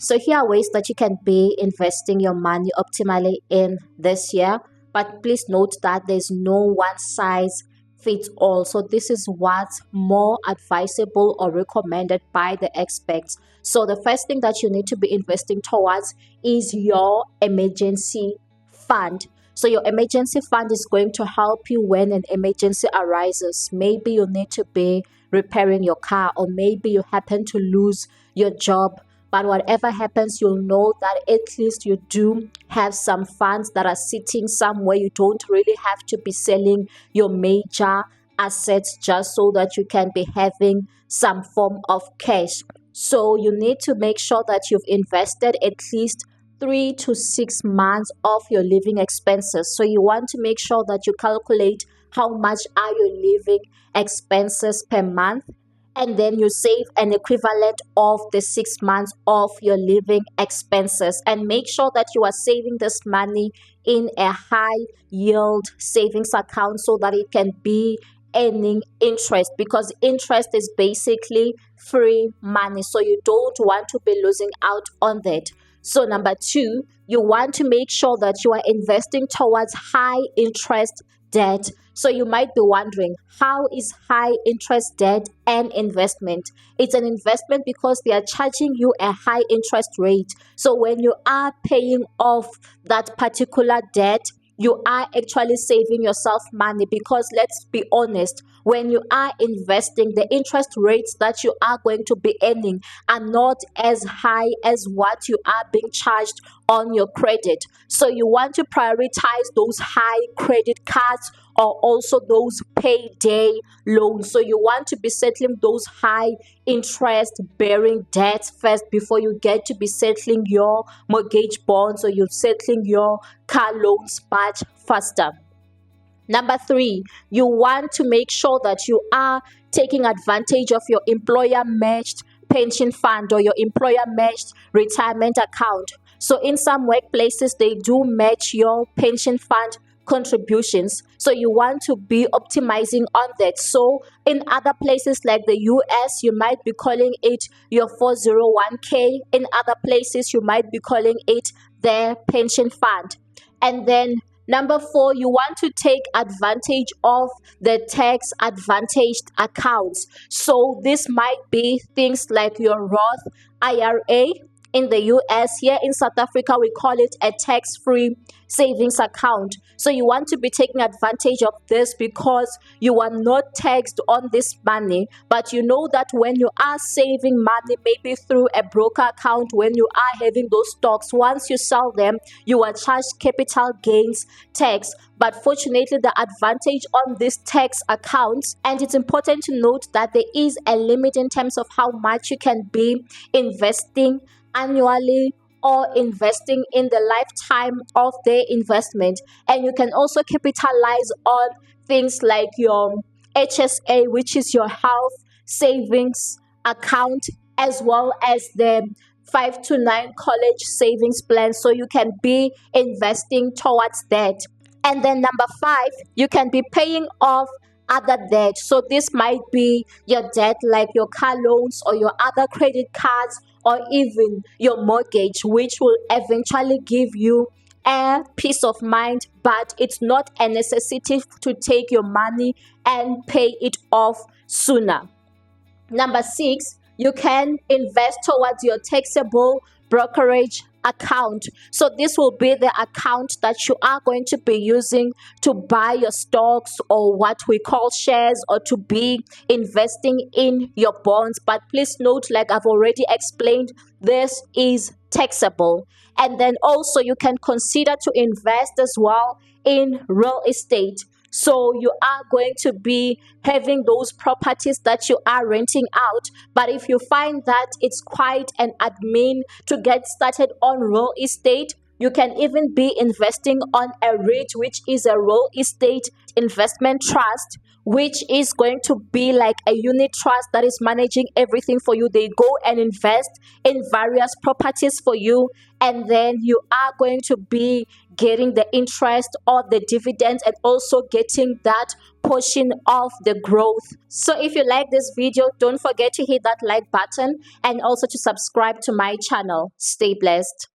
So here are ways that you can be investing your money optimally in this year. But please note that there's no one size fits all. So this is what's more advisable or recommended by the experts. So the first thing that you need to be investing towards is your emergency fund. So your emergency fund is going to help you when an emergency arises. Maybe you need to be repairing your car, or maybe you happen to lose your job. But whatever happens, you'll know that at least you do have some funds that are sitting somewhere. You don't really have to be selling your major assets just so that you can be having some form of cash. So you need to make sure that you've invested at least 3 to 6 months of your living expenses. So you want to make sure that you calculate how much are your living expenses per month, and then you save an equivalent of the 6 months of your living expenses, and make sure that you are saving this money in a high yield savings account so that it can be earning interest, because interest is basically free money, so you don't want to be losing out on that. So number two, you want to make sure that you are investing towards high interest debt. So you might be wondering, how is high interest debt an investment? It's an investment because they are charging you a high interest rate. So when you are paying off that particular debt, you are actually saving yourself money, because let's be honest, when you are investing, the interest rates that you are going to be earning are not as high as what you are being charged on your credit. So you want to prioritize those high credit cards or also those payday loans. So you want to be settling those high interest bearing debts first before you get to be settling your mortgage bonds or you're settling your car loans much faster. Number three, you want to make sure that you are taking advantage of your employer matched pension fund or your employer matched retirement account. So in some workplaces, they do match your pension fund contributions. So you want to be optimizing on that. So in other places like the US, you might be calling it your 401k. In other places, you might be calling it their pension fund. And then number four, you want to take advantage of the tax advantaged accounts. So this might be things like your Roth IRA. In the US, here in South Africa, we call it a tax-free savings account. So you want to be taking advantage of this because you are not taxed on this money, but you know that when you are saving money, maybe through a broker account, when you are having those stocks, once you sell them, you are charged capital gains tax. But fortunately, the advantage on these tax accounts, and it's important to note that there is a limit in terms of how much you can be investing annually or investing in the lifetime of their investment. And you can also capitalize on things like your HSA, which is your health savings account, as well as the 5 to 9 college savings plan. So you can be investing towards that. And then number five, you can be paying off other debt. So this might be your debt like your car loans or your other credit cards or even your mortgage, which will eventually give you a peace of mind, but it's not a necessity to take your money and pay it off sooner. Number six, you can invest towards your taxable brokerage account. So this will be the account that you are going to be using to buy your stocks or what we call shares, or to be investing in your bonds. But please note, like I've already explained, this is taxable. And then also you can consider to invest as well in real estate. So you are going to be having those properties that you are renting out. But if you find that it's quite an admin to get started on real estate, you can even be investing on a REIT, which is a real estate investment trust, which is going to be like a unit trust that is managing everything for you. They go and invest in various properties for you, and then you are going to be getting the interest or the dividends and also getting that pushing off the growth. So if you like this video, don't forget to hit that like button and also to subscribe to my channel. Stay blessed.